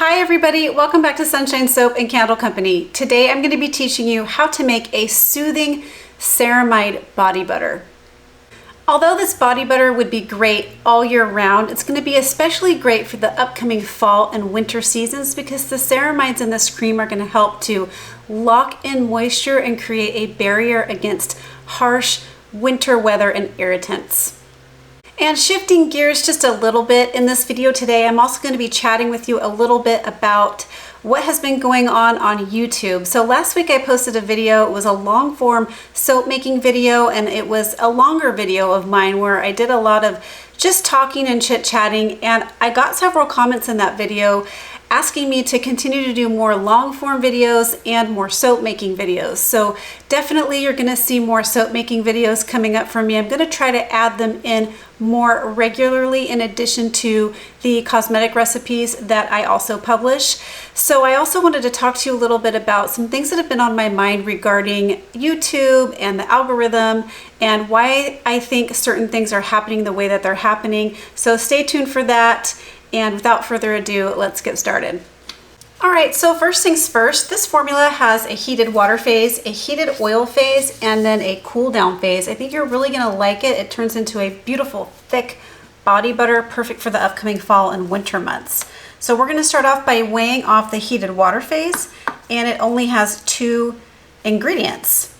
Hi everybody, welcome back to Sunshine Soap and Candle Company. Today I'm going to be teaching you how to make a soothing ceramide body butter. Although this body butter would be great all year round, it's going to be especially great for the upcoming fall and winter seasons because the ceramides in this cream are going to help to lock in moisture and create a barrier against harsh winter weather and irritants. And shifting gears just a little bit in this video today, I'm also going to be chatting with you a little bit about what has been going on YouTube. So last week I posted a video. It was a long form soap making video, and it was a longer video of mine where I did a lot of just talking and chit-chatting, and I got several comments in that video asking me to continue to do more long form videos and more soap making videos. So definitely you're gonna see more soap making videos coming up from me. I'm gonna try to add them in more regularly in addition to the cosmetic recipes that I also publish. So I also wanted to talk to you a little bit about some things that have been on my mind regarding YouTube and the algorithm and why I think certain things are happening the way that they're happening. So stay tuned for that. And without further ado, let's get started. All right, so first things first, this formula has a heated water phase, a heated oil phase, and then a cool down phase. I think you're really gonna like it. It turns into a beautiful, thick body butter, perfect for the upcoming fall and winter months. So we're gonna start off by weighing off the heated water phase, and it only has 2 ingredients.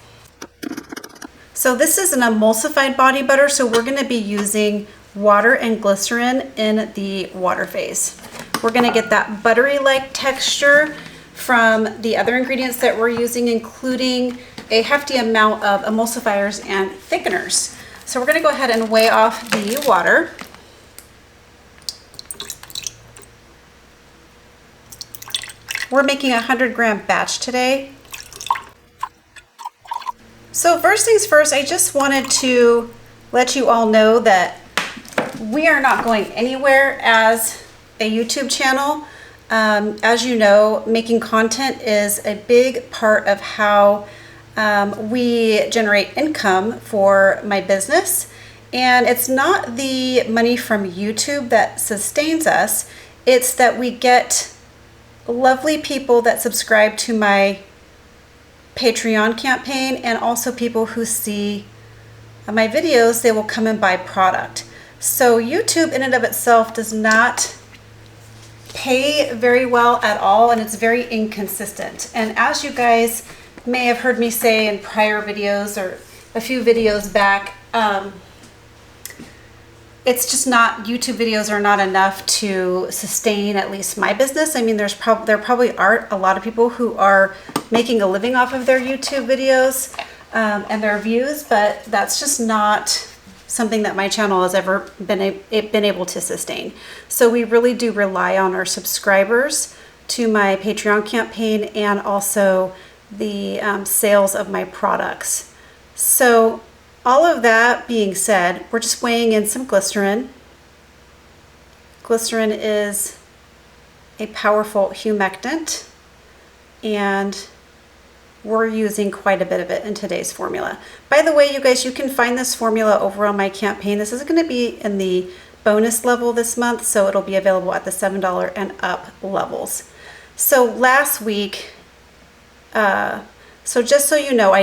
So this is an emulsified body butter, so we're gonna be using water and glycerin in the water phase. We're going to get that buttery-like texture from the other ingredients that we're using, including a hefty amount of emulsifiers and thickeners. So we're going to go ahead and weigh off the water. We're making a 100-gram batch today. So first things first, I just wanted to let you all know that we are not going anywhere as a YouTube channel. As you know, making content is a big part of how we generate income for my business. And it's not the money from YouTube that sustains us. It's that we get lovely people that subscribe to my Patreon campaign, and also people who see my videos, they will come and buy product. So YouTube in and of itself does not pay very well at all, and it's very inconsistent. And as you guys may have heard me say in prior videos or a few videos back, it's just not, YouTube videos are not enough to sustain at least my business. I mean, there probably are a lot of people who are making a living off of their YouTube videos and their views, but that's just not something that my channel has ever been able to sustain. So we really do rely on our subscribers to my Patreon campaign and also the sales of my products. So all of that being said, we're just weighing in some glycerin. Glycerin is a powerful humectant, and we're using quite a bit of it in today's formula. By the way, you guys, you can find this formula over on my campaign. This is going to be in the bonus level this month, so it'll be available at the $7 and up levels. So last week, so just so you know,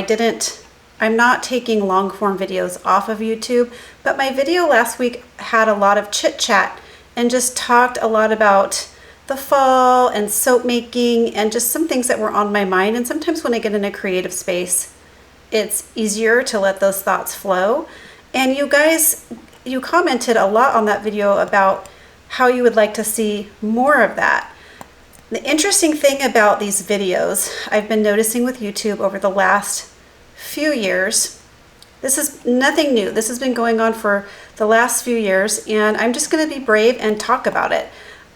I'm not taking long form videos off of YouTube, but my video last week had a lot of chit chat and just talked a lot about the fall and soap making and just some things that were on my mind. And sometimes when I get in a creative space, it's easier to let those thoughts flow. And you guys, you commented a lot on that video about how you would like to see more of that. The interesting thing about these videos I've been noticing with YouTube over the last few years, this is nothing new. This has been going on for the last few years, and I'm just going to be brave and talk about it.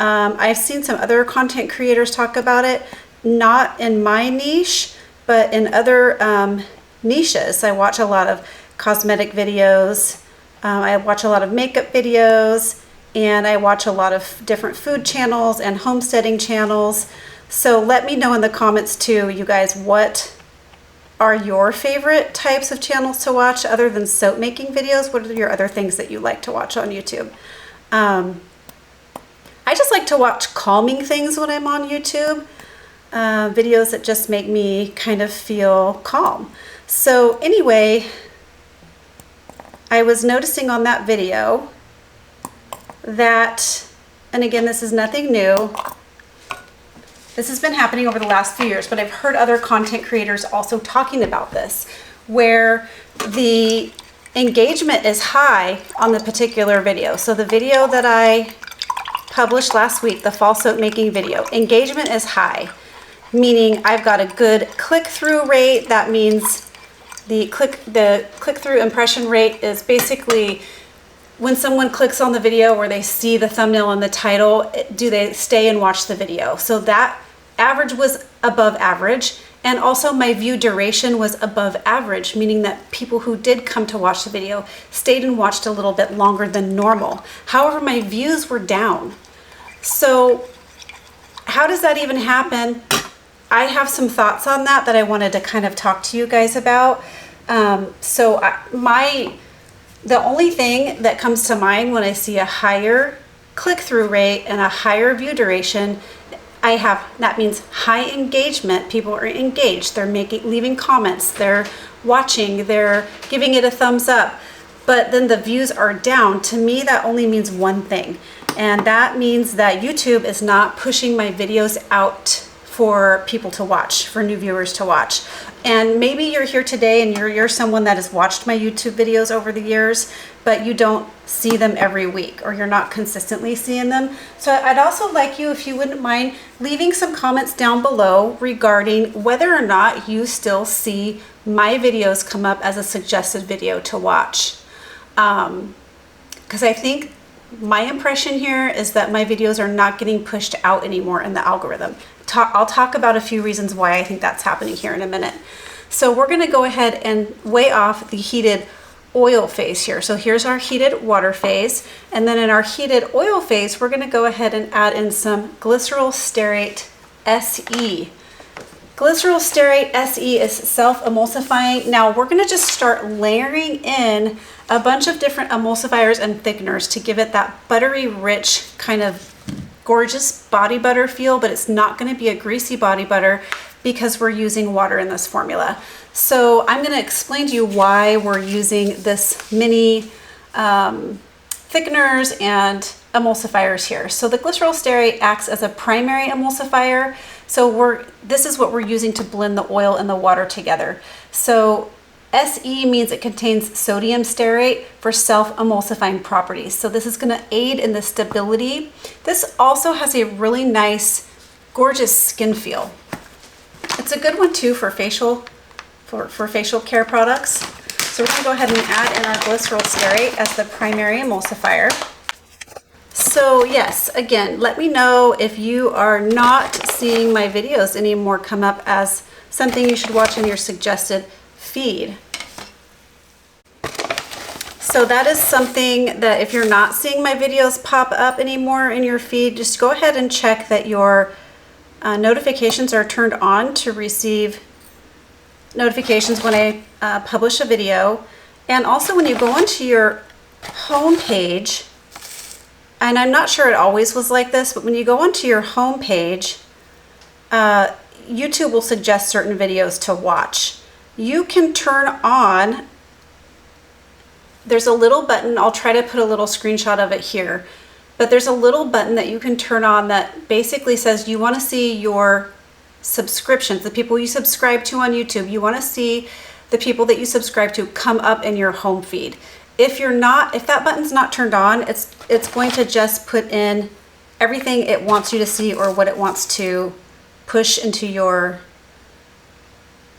I've seen some other content creators talk about it, not in my niche, but in other niches. I watch a lot of cosmetic videos, I watch a lot of makeup videos, and I watch a lot of different food channels and homesteading channels. So let me know in the comments too, you guys, what are your favorite types of channels to watch other than soap making videos? What are your other things that you like to watch on YouTube? I just like to watch calming things when I'm on YouTube, videos that just make me kind of feel calm. So anyway, I was noticing on that video that, and again, this is nothing new. This has been happening over the last few years, but I've heard other content creators also talking about this, where the engagement is high on the particular video. So the video that I published last week, the fall soap making video, engagement is high, meaning I've got a good click-through rate. That means the click-through impression rate is basically when someone clicks on the video or they see the thumbnail and the title, do they stay and watch the video? So that average was above average. And also my view duration was above average, meaning that people who did come to watch the video stayed and watched a little bit longer than normal. However, my views were down. So how does that even happen? I have some thoughts on that I wanted to kind of talk to you guys about. The only thing that comes to mind when I see a higher click-through rate and a higher view duration, that means high engagement. People are engaged. They're leaving comments. They're watching. They're giving it a thumbs up. But then the views are down. To me, that only means one thing. And that means that YouTube is not pushing my videos out for people to watch, for new viewers to watch. And maybe you're here today and you're someone that has watched my YouTube videos over the years, but you don't see them every week, or you're not consistently seeing them. So I'd also like you, if you wouldn't mind, leaving some comments down below regarding whether or not you still see my videos come up as a suggested video to watch. Because I think my impression here is that my videos are not getting pushed out anymore in the algorithm. I'll talk about a few reasons why I think that's happening here in a minute. So we're going to go ahead and weigh off the heated oil phase here. So here's our heated water phase, and then in our heated oil phase, we're going to go ahead and add in some glyceryl stearate SE. Glyceryl stearate SE is self-emulsifying. Now we're going to just start layering in a bunch of different emulsifiers and thickeners to give it that buttery, rich, kind of gorgeous body butter feel, but it's not going to be a greasy body butter because we're using water in this formula. So I'm going to explain to you why we're using this mini thickeners and emulsifiers here. So the glyceryl stearate acts as a primary emulsifier. So this is what we're using to blend the oil and the water together. So SE means it contains sodium stearate for self-emulsifying properties. So this is going to aid in the stability. This also has a really nice, gorgeous skin feel. It's a good one too for facial care products. So we're going to go ahead and add in our glyceryl stearate as the primary emulsifier. So yes, again, let me know if you are not seeing my videos anymore come up as something you should watch in your suggested feed. So that is something that if you're not seeing my videos pop up anymore in your feed, just go ahead and check that your notifications are turned on to receive notifications when I publish a video. And also when you go onto your home page, and I'm not sure it always was like this, but when you go onto your home page, YouTube will suggest certain videos to watch. You can turn on, there's a little button, I'll try to put a little screenshot of it here, but there's a little button that you can turn on that basically says you want to see your subscriptions, the people you subscribe to on YouTube. You want to see the people that you subscribe to come up in your home feed. If that button's not turned on, it's going to just put in everything it wants you to see or what it wants to push into your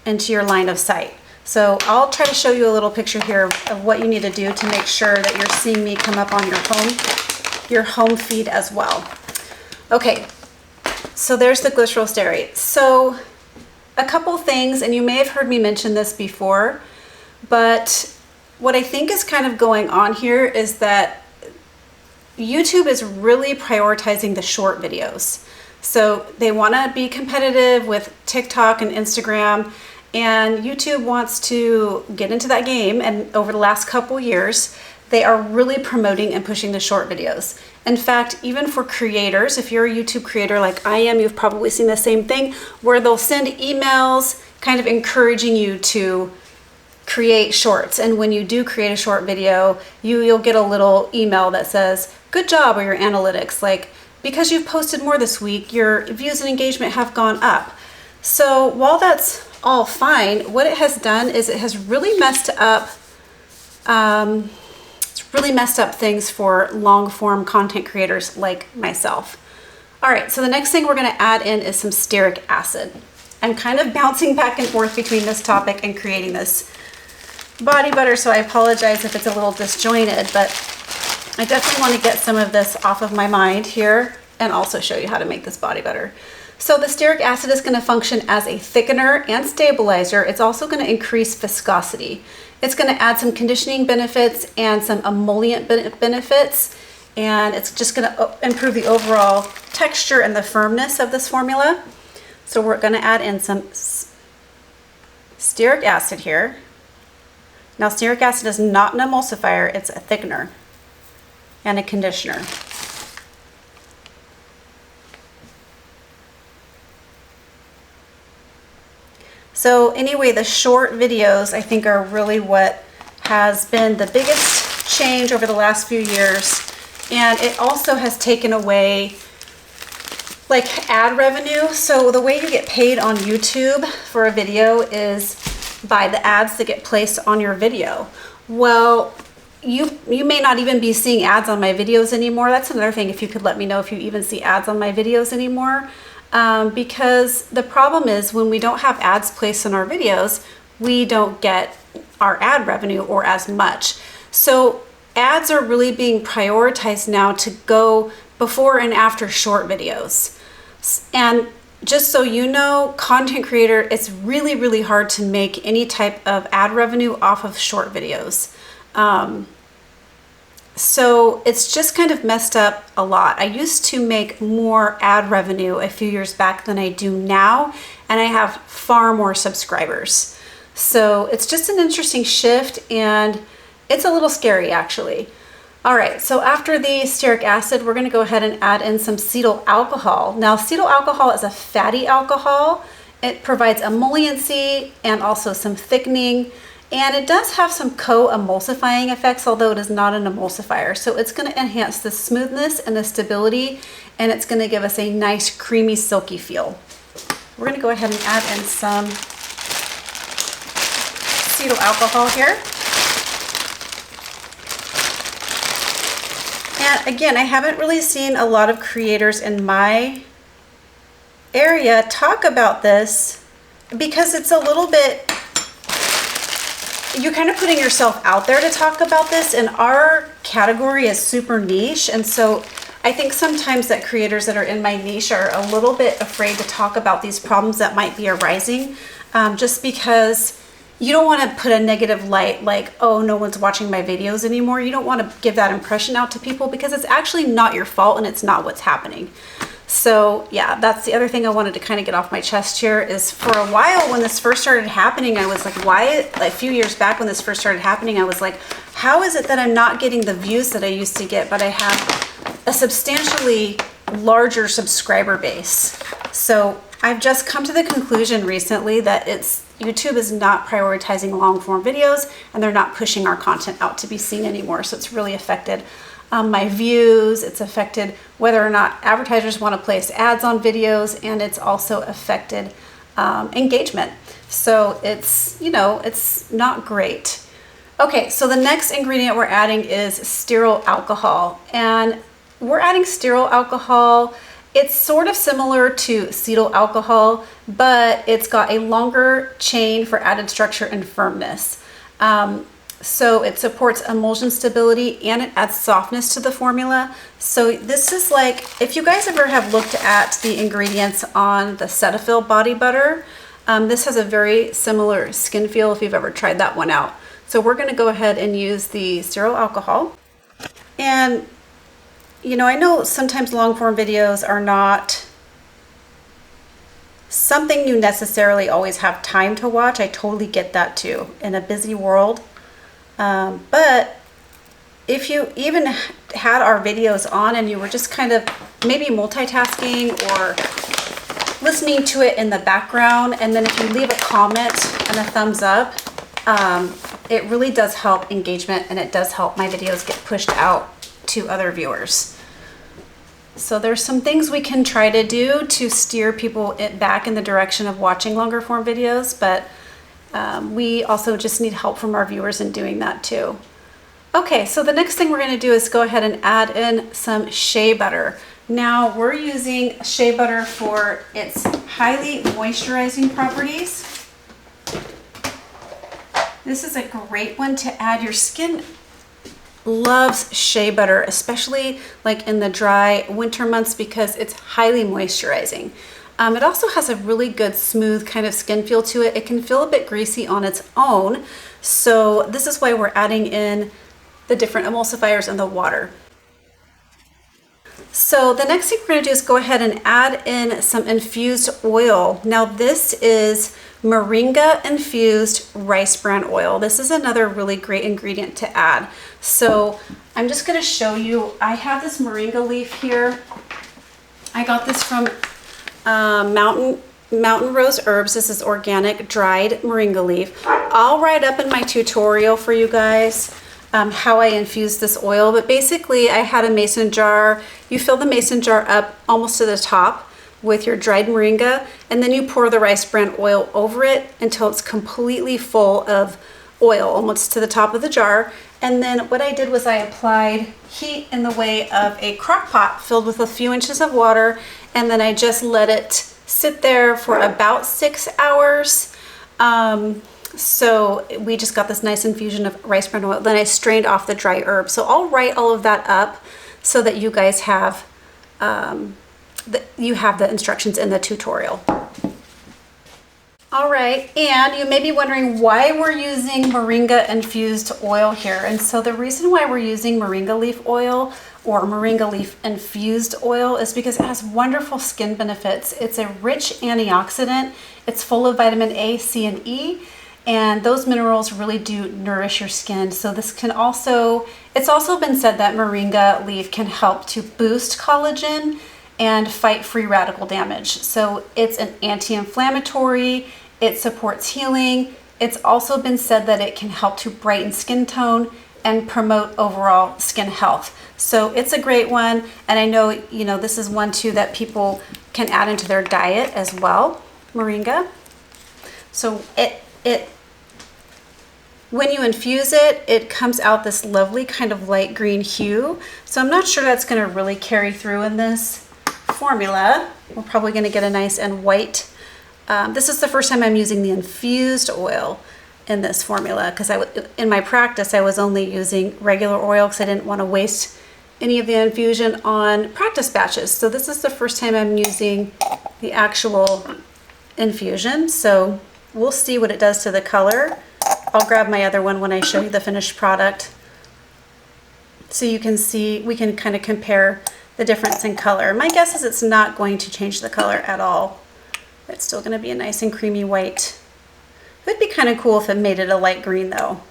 line of sight. So I'll try to show you a little picture here of what you need to do to make sure that you're seeing me come up on your home feed as well. Okay, so there's the glyceryl stearate. So a couple things, and you may have heard me mention this before, but what I think is kind of going on here is that YouTube is really prioritizing the short videos. So they want to be competitive with TikTok and Instagram, and YouTube wants to get into that game. And over the last couple years, they are really promoting and pushing the short videos. In fact, even for creators, if you're a YouTube creator like I am, you've probably seen the same thing where they'll send emails kind of encouraging you to create shorts. And when you do create a short video, you'll get a little email that says, good job, or your analytics, like, because you've posted more this week, your views and engagement have gone up. So while that's all fine, what it has done is it has really messed up things for long form content creators like myself. All right, so the next thing we're gonna add in is some stearic acid. I'm kind of bouncing back and forth between this topic and creating this body butter, so I apologize if it's a little disjointed, but I definitely want to get some of this off of my mind here and also show you how to make this body butter. So the stearic acid is going to function as a thickener and stabilizer. It's also going to increase viscosity. It's going to add some conditioning benefits and some emollient benefits, and it's just going to improve the overall texture and the firmness of this formula. So we're going to add in some stearic acid here. Now, stearic acid is not an emulsifier, it's a thickener and a conditioner. So anyway, the short videos I think are really what has been the biggest change over the last few years. And it also has taken away like ad revenue. So the way you get paid on YouTube for a video is by the ads that get placed on your video. Well, you may not even be seeing ads on my videos anymore. That's another thing, if you could let me know if you even see ads on my videos anymore. Because the problem is when we don't have ads placed on our videos, we don't get our ad revenue or as much. So ads are really being prioritized now to go before and after short videos. And just so you know, content creator, it's really, really hard to make any type of ad revenue off of short videos. So it's just kind of messed up a lot. I used to make more ad revenue a few years back than I do now, and I have far more subscribers. So it's just an interesting shift, and it's a little scary actually. All right, so after the stearic acid, we're gonna go ahead and add in some cetyl alcohol. Now, cetyl alcohol is a fatty alcohol. It provides emolliency and also some thickening. And it does have some co-emulsifying effects, although it is not an emulsifier. So it's going to enhance the smoothness and the stability, and it's going to give us a nice creamy silky feel. We're going to go ahead and add in some cetyl alcohol here. And again, I haven't really seen a lot of creators in my area talk about this because it's a little bit, you're kind of putting yourself out there to talk about this, and our category is super niche. And so I think sometimes that creators that are in my niche are a little bit afraid to talk about these problems that might be arising, just because you don't want to put a negative light like, oh, no one's watching my videos anymore. You don't want to give that impression out to people because it's actually not your fault and it's not what's happening. So yeah, that's the other thing I wanted to kind of get off my chest here is, for a while when this first started happening, I was like, why, a few years back when this first started happening, I was like, how is it that I'm not getting the views that I used to get, but I have a substantially larger subscriber base? So I've just come to the conclusion recently that YouTube is not prioritizing long form videos, and they're not pushing our content out to be seen anymore. So it's really affected my views, it's affected whether or not advertisers want to place ads on videos, and it's also affected engagement. So it's, you know, it's not great. Okay, so the next ingredient we're adding is stearyl alcohol, and we're adding stearyl alcohol. It's sort of similar to cetyl alcohol, but it's got a longer chain for added structure and firmness. So it supports emulsion stability and it adds softness to the formula. So this is like, if you guys ever have looked at the ingredients on the Ceramide Body Butter, this has a very similar skin feel if you've ever tried that one out. So we're gonna go ahead and use the stearyl alcohol. And you know, I know sometimes long form videos are not something you necessarily always have time to watch. I totally get that too in a busy world. But if you even had our videos on and you were just kind of maybe multitasking or listening to it in the background, and then if you leave a comment and a thumbs up, it really does help engagement, and it does help my videos get pushed out to other viewers. So there's some things we can try to do to steer people back in the direction of watching longer form videos, but we also just need help from our viewers in doing that too. Okay, so the next thing we're going to do is go ahead and add in some shea butter. Now we're using shea butter for its highly moisturizing properties. This is a great one to add. Your skin loves shea butter, especially like in the dry winter months, because it's highly moisturizing. It also has a really good smooth kind of skin feel to it. It can feel a bit greasy on its own, so this is why we're adding in the different emulsifiers in the water. So the next thing we're going to do is go ahead and add in some infused oil. Now this is moringa infused rice bran oil. This is another really great ingredient to add. So I'm just going to show you, I have this moringa leaf here. I got this from Mountain Rose Herbs. This is organic dried moringa leaf. I'll write up in my tutorial for you guys how I infuse this oil, but basically I had a mason jar. You fill the mason jar up almost to the top with your dried moringa, and then you pour the rice bran oil over it until it's completely full of oil, almost to the top of the jar. And then what I did was I applied heat in the way of a crock pot filled with a few inches of water, and then I just let it sit there for about 6 hours. So we just got this nice infusion of rice bran oil. Then I strained off the dry herb. So I'll write all of that up so that you guys have the instructions in the tutorial. All right, and you may be wondering why we're using moringa infused oil here. And so the reason why we're using moringa leaf oil or moringa leaf infused oil is because it has wonderful skin benefits. It's a rich antioxidant. It's full of vitamin A, C, and E, and those minerals really do nourish your skin. So this can also, it's also been said that moringa leaf can help to boost collagen and fight free radical damage. So it's an anti-inflammatory, it supports healing. It's also been said that it can help to brighten skin tone and promote overall skin health. So it's a great one, and I know, you know, this is one too that people can add into their diet as well, moringa. So when you infuse it, it comes out this lovely kind of light green hue. So I'm not sure that's gonna really carry through in this formula. We're probably gonna get a nice and white. This is the first time I'm using the infused oil in this formula, because in my practice I was only using regular oil because I didn't want to waste any of the infusion on practice batches. So this is the first time I'm using the actual infusion. So we'll see what it does to the color. I'll grab my other one when I show you the finished product, so you can see, we can kind of compare the difference in color. My guess is it's not going to change the color at all. It's still going to be a nice and creamy white. It would be kind of cool if it made it a light green though.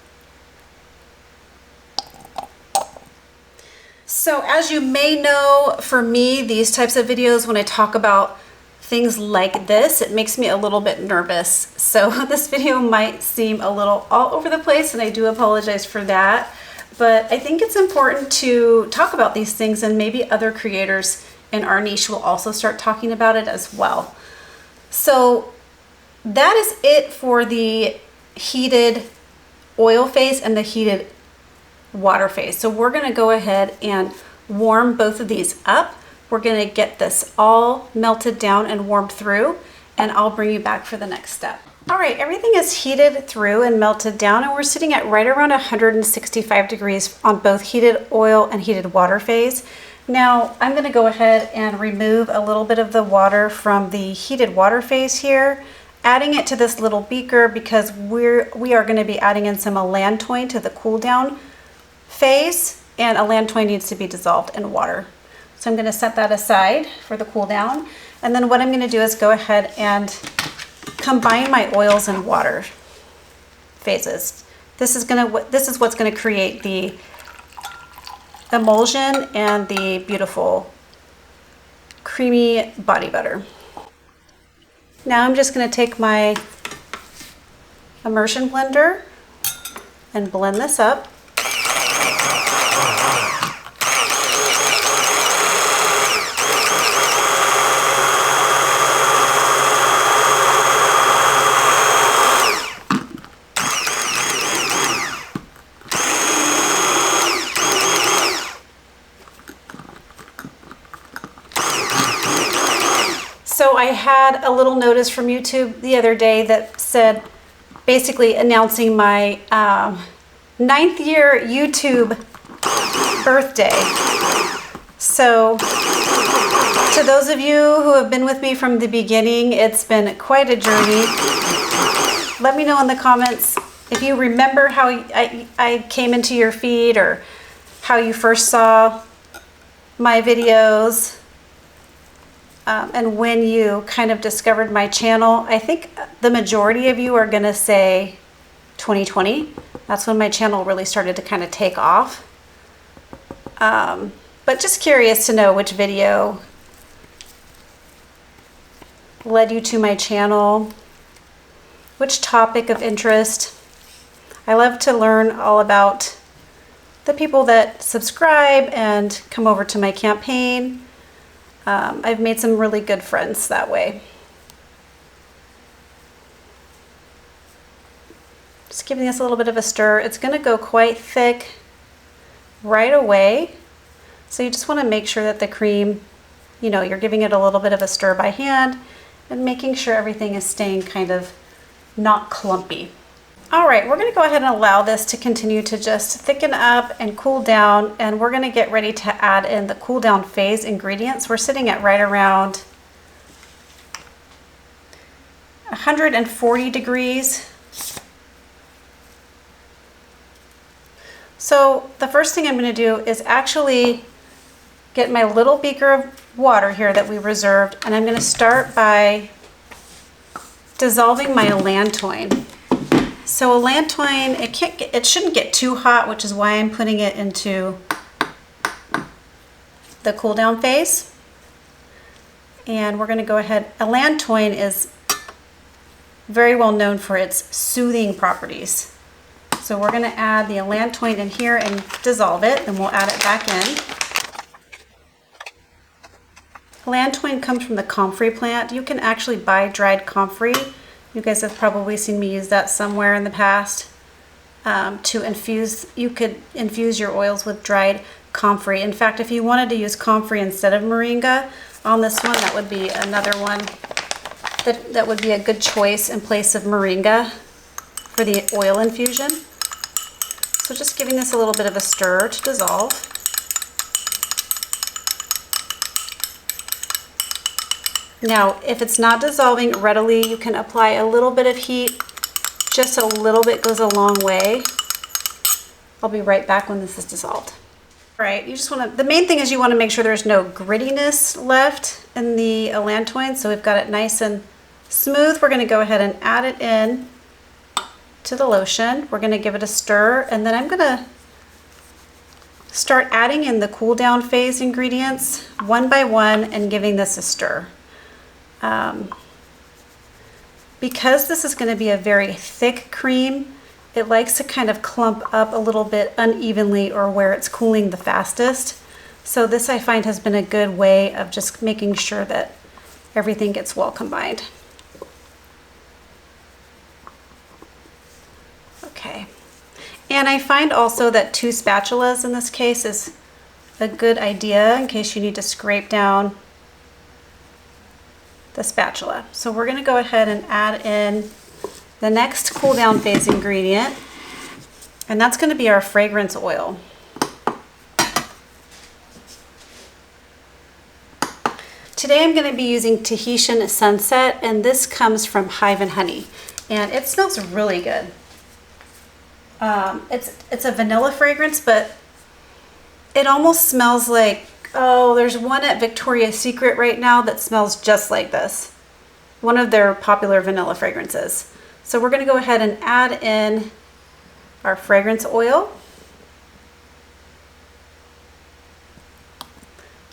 So as you may know, for me, these types of videos, when I talk about things like this, it makes me a little bit nervous. So this video might seem a little all over the place, and I do apologize for that. But I think it's important to talk about these things, and maybe other creators in our niche will also start talking about it as well. So that is it for the heated oil phase and the heated water phase. So we're going to go ahead and warm both of these up. We're going to get this all melted down and warmed through, and I'll bring you back for the next step. All right, everything is heated through and melted down, and we're sitting at right around 165 degrees on both heated oil and heated water phase. Now I'm going to go ahead and remove a little bit of the water from the heated water phase here, adding it to this little beaker because we are going to be adding in some allantoin to the cool down phase, and allantoin needs to be dissolved in water. So I'm going to set that aside for the cool down, and then what I'm going to do is go ahead and combine my oils and water phases. This is what's going to create the emulsion and the beautiful creamy body butter. Now I'm just going to take my immersion blender and blend this up. So I had a little notice from YouTube the other day that said, basically announcing my 9th year YouTube birthday. So to those of you who have been with me from the beginning, it's been quite a journey. Let me know in the comments if you remember how I came into your feed or how you first saw my videos. And when you kind of discovered my channel. I think the majority of you are going to say 2020. That's when my channel really started to kind of take off. But just curious to know which video led you to my channel, which topic of interest. I love to learn all about the people that subscribe and come over to my campaign. I've made some really good friends that way. Just giving this a little bit of a stir. It's going to go quite thick right away. So you just want to make sure that the cream, you know, you're giving it a little bit of a stir by hand and making sure everything is staying kind of not clumpy. All right, we're going to go ahead and allow this to continue to just thicken up and cool down, and we're going to get ready to add in the cool down phase ingredients. We're sitting at right around 140 degrees. So the first thing I'm going to do is actually get my little beaker of water here that we reserved, and I'm going to start by dissolving my allantoin. So allantoin, it shouldn't get too hot, which is why I'm putting it into the cool down phase. And we're going to go ahead. Allantoin is very well known for its soothing properties. So we're going to add the allantoin in here and dissolve it, and we'll add it back in. Allantoin comes from the comfrey plant. You can actually buy dried comfrey. You guys have probably seen me use that somewhere in the past to infuse. You could infuse your oils with dried comfrey. In fact, if you wanted to use comfrey instead of moringa on this one, that would be another one that would be a good choice in place of moringa for the oil infusion. So just giving this a little bit of a stir to dissolve. Now, if it's not dissolving readily, you can apply a little bit of heat. Just a little bit goes a long way. I'll be right back when this is dissolved. All right, you just want to, the main thing is you want to make sure there's no grittiness left in the allantoin, so we've got it nice and smooth. We're going to go ahead and add it in to the lotion. We're going to give it a stir, and then I'm going to start adding in the cool down phase ingredients one by one and giving this a stir. Because this is going to be a very thick cream, it likes to kind of clump up a little bit unevenly or where it's cooling the fastest. So this I find has been a good way of just making sure that everything gets well combined. Okay. And I find also that 2 spatulas in this case is a good idea in case you need to scrape down the spatula. So we're going to go ahead and add in the next cool down phase ingredient, and that's going to be our fragrance oil. Today I'm going to be using Tahitian Sunset, and this comes from Hive and Honey, and it smells really good. It's a vanilla fragrance, but it almost smells like, oh, there's one at Victoria's Secret right now that smells just like this. One of their popular vanilla fragrances. So we're going to go ahead and add in our fragrance oil.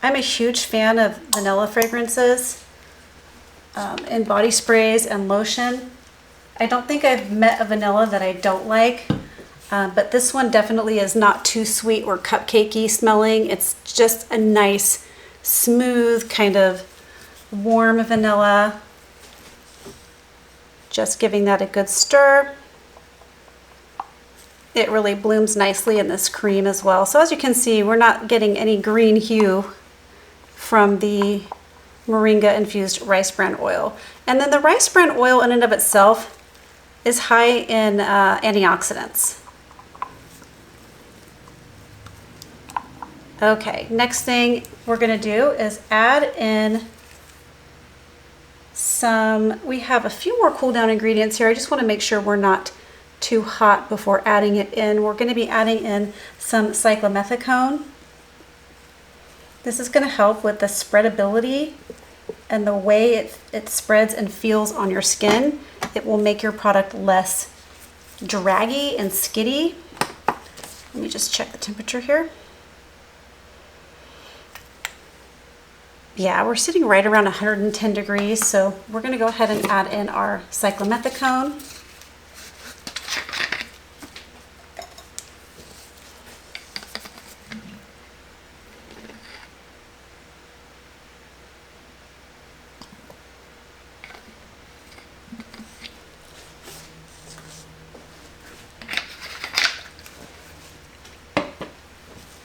I'm a huge fan of vanilla fragrances in body sprays and lotion. I don't think I've met a vanilla that I don't like, but this one definitely is not too sweet or cupcakey smelling. It's just a nice, smooth, kind of warm vanilla. Just giving that a good stir. It really blooms nicely in this cream as well. So as you can see, we're not getting any green hue from the moringa infused rice bran oil. And then the rice bran oil in and of itself is high in antioxidants. Okay, next thing we're gonna do is add in we have a few more cool down ingredients here. I just wanna make sure we're not too hot before adding it in. We're gonna be adding in some cyclomethicone. This is gonna help with the spreadability and the way it spreads and feels on your skin. It will make your product less draggy and skitty. Let me just check the temperature here. Yeah, we're sitting right around 110 degrees, so we're gonna go ahead and add in our cyclomethicone.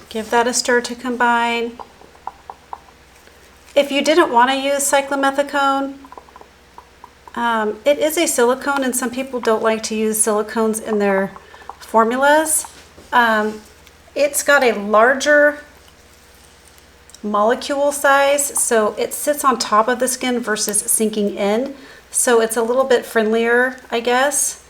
Give that a stir to combine. If you didn't want to use cyclomethicone, it is a silicone and some people don't like to use silicones in their formulas. It's got a larger molecule size, so it sits on top of the skin versus sinking in. So it's a little bit friendlier, I guess,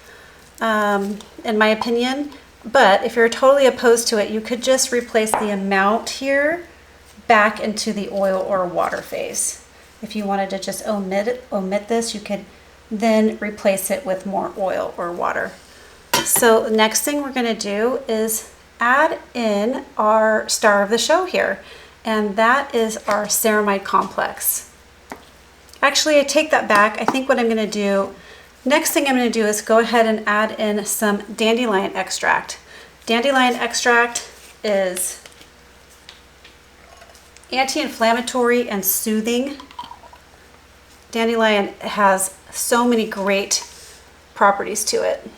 in my opinion. But if you're totally opposed to it, you could just replace the amount here back into the oil or water phase. If you wanted to just omit this, you could then replace it with more oil or water. So the next thing we're gonna do is add in our star of the show here, and that is our ceramide complex. Actually, I take that back. I think what I'm gonna do, next thing I'm gonna do is go ahead and add in some dandelion extract. Dandelion extract is anti-inflammatory and soothing. Dandelion has so many great properties to it.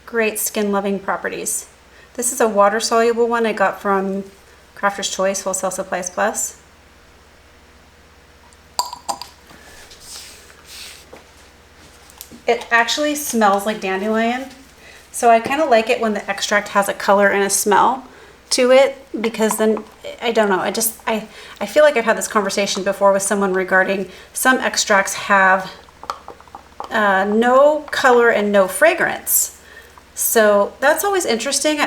Great skin loving properties. This is a water soluble one I got from Crafter's Choice Wholesale Supplies Plus. It actually smells like dandelion. So I kind of like it when the extract has a color and a smell to it, because then, I don't know, I feel like I've had this conversation before with someone regarding some extracts have no color and no fragrance. So that's always interesting.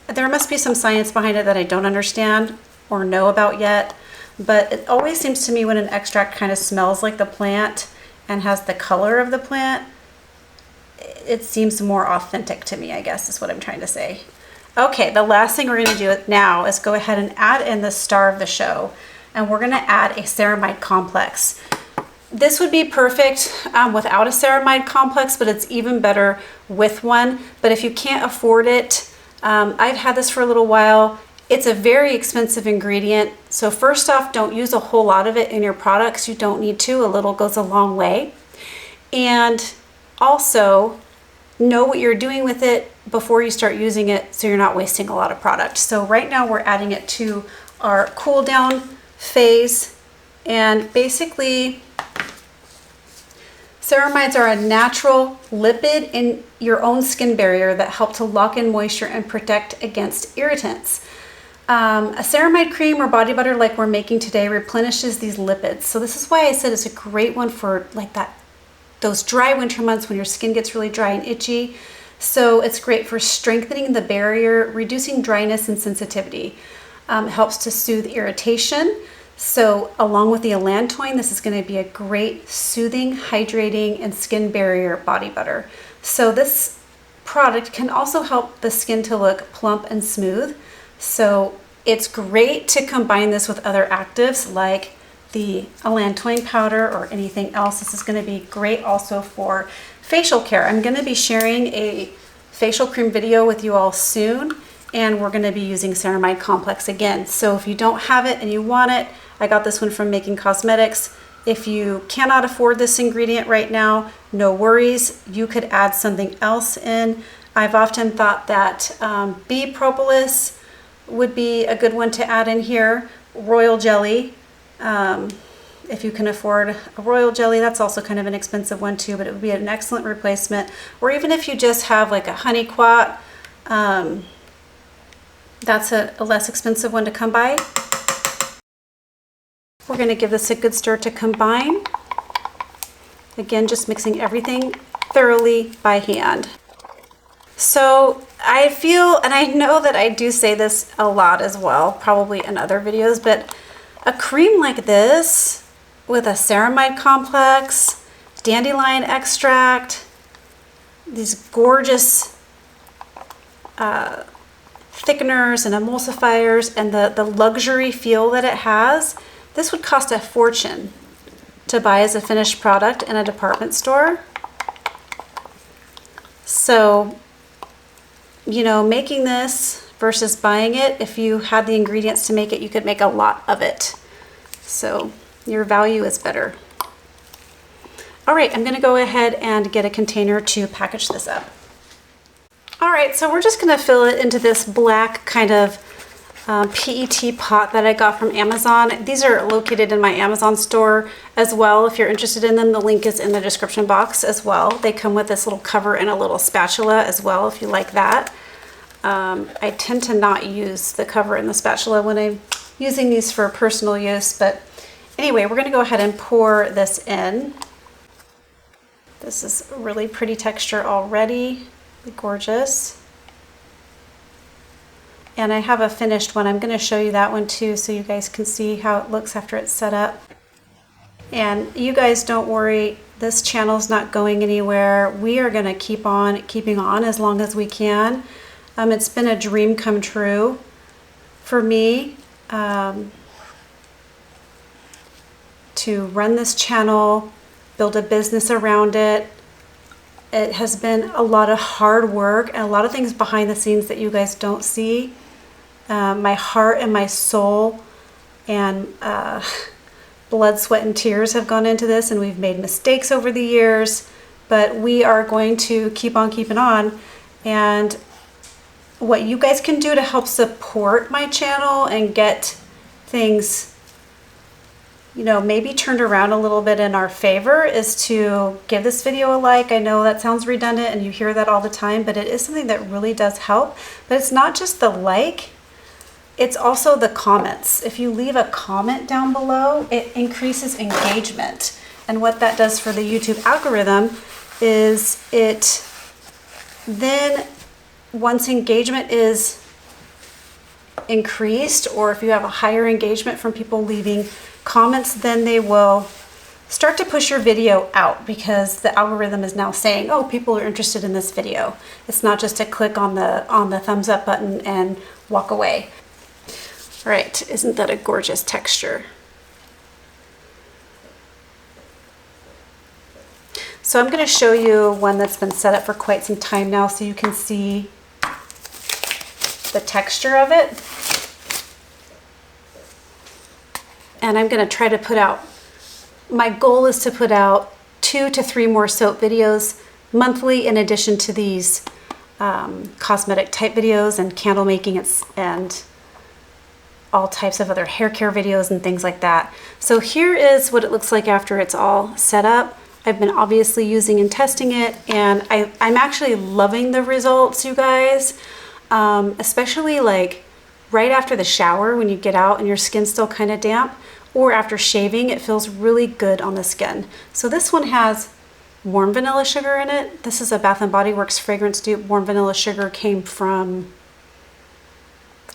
There must be some science behind it that I don't understand or know about yet, but it always seems to me when an extract kind of smells like the plant and has the color of the plant, it seems more authentic to me, I guess is what I'm trying to say. Okay, the last thing we're gonna do now is go ahead and add in the star of the show, and we're gonna add a ceramide complex. This would be perfect without a ceramide complex, but it's even better with one. But if you can't afford it, I've had this for a little while. It's a very expensive ingredient. So first off, don't use a whole lot of it in your products. You don't need to, a little goes a long way. And also, know what you're doing with it before you start using it so you're not wasting a lot of product. So right now we're adding it to our cool down phase, and basically ceramides are a natural lipid in your own skin barrier that help to lock in moisture and protect against irritants. A ceramide cream or body butter like we're making today replenishes these lipids. So this is why I said it's a great one for like those dry winter months when your skin gets really dry and itchy. So it's great for strengthening the barrier, reducing dryness and sensitivity. Helps to soothe irritation. So along with the allantoin, this is going to be a great soothing, hydrating, and skin barrier body butter. So this product can also help the skin to look plump and smooth. So It's great to combine this with other actives like the allantoin powder or anything else. This is going to be great also for facial care. I'm going to be sharing a facial cream video with you all soon, and we're going to be using Ceramide Complex again. So if you don't have it and you want it, I got this one from Making Cosmetics. If you cannot afford this ingredient right now, no worries. You could add something else in. I've often thought that bee propolis would be a good one to add in here. Royal jelly, if you can afford a royal jelly, that's also kind of an expensive one too, but it would be an excellent replacement. Or even if you just have like a honey quat, that's a less expensive one to come by. We're going to give this a good stir to combine. Again, just mixing everything thoroughly by hand. So I feel, and I know that I do say this a lot as well, probably in other videos, but a cream like this with a ceramide complex, dandelion extract, these gorgeous thickeners and emulsifiers, and the luxury feel that it has, this would cost a fortune to buy as a finished product in a department store. So, you know, making this versus buying it, if you had the ingredients to make it, you could make a lot of it. So your value is better. All right, I'm gonna go ahead and get a container to package this up. All right, so we're just gonna fill it into this black kind of PET pot that I got from Amazon. These are located in my Amazon store as well. If you're interested in them, the link is in the description box as well. They come with this little cover and a little spatula as well, if you like that. I tend to not use the cover and the spatula when I'm using these for personal use, but anyway, we're gonna go ahead and pour this in. This is a really pretty texture already, gorgeous. And I have a finished one. I'm going to show you that one too so you guys can see how it looks after it's set up. And you guys don't worry, this channel's not going anywhere. We are going to keep on keeping on as long as we can. It's been a dream come true for me to run this channel, build a business around it. It has been a lot of hard work and a lot of things behind the scenes that you guys don't see. My heart and my soul and blood, sweat, and tears have gone into this, and we've made mistakes over the years, but we are going to keep on keeping on. And what you guys can do to help support my channel and get things, you know, maybe turned around a little bit in our favor is to give this video a like. I know that sounds redundant and you hear that all the time, but it is something that really does help. But it's not just the like, it's also the comments. If you leave a comment down below, it increases engagement. And what that does for the YouTube algorithm is it then, once engagement is increased, or if you have a higher engagement from people leaving comments, then they will start to push your video out because the algorithm is now saying, oh, people are interested in this video. It's not just a click on the thumbs up button and walk away. All right, isn't that a gorgeous texture? So I'm going to show you one that's been set up for quite some time now so you can see the texture of it. And I'm going to try to put out, my goal is to put out 2 to 3 more soap videos monthly in addition to these cosmetic type videos and candle making and all types of other hair care videos and things like that. So here is what it looks like after it's all set up. I've been obviously using and testing it, and I'm actually loving the results, you guys, especially like right after the shower when you get out and your skin's still kind of damp, or after shaving, it feels really good on the skin. So this one has warm vanilla sugar in it. This is a Bath & Body Works fragrance dupe. Warm vanilla sugar came from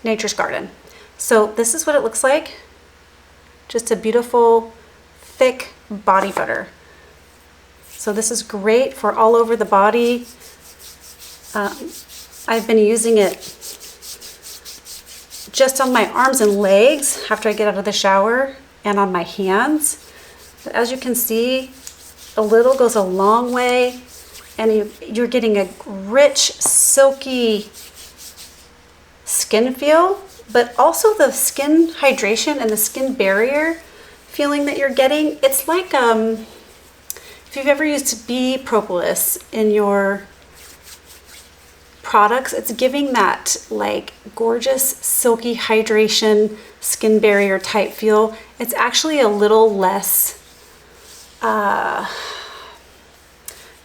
Nature's Garden. So this is what it looks like. Just a beautiful, thick body butter. So this is great for all over the body. I've been using it just on my arms and legs after I get out of the shower and on my hands. But as you can see, a little goes a long way, and you're getting a rich, silky skin feel, but also the skin hydration and the skin barrier feeling that you're getting. It's like if you've ever used bee propolis in your products, it's giving that like gorgeous silky hydration skin barrier type feel. It's actually a little less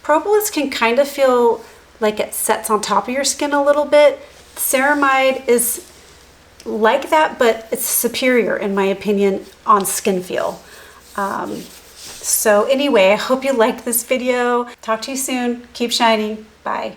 propolis can kind of feel like it sets on top of your skin a little bit. Ceramide is like that, but it's superior in my opinion on skin feel. So anyway, I hope you liked this video. Talk to you soon. Keep shining. Bye.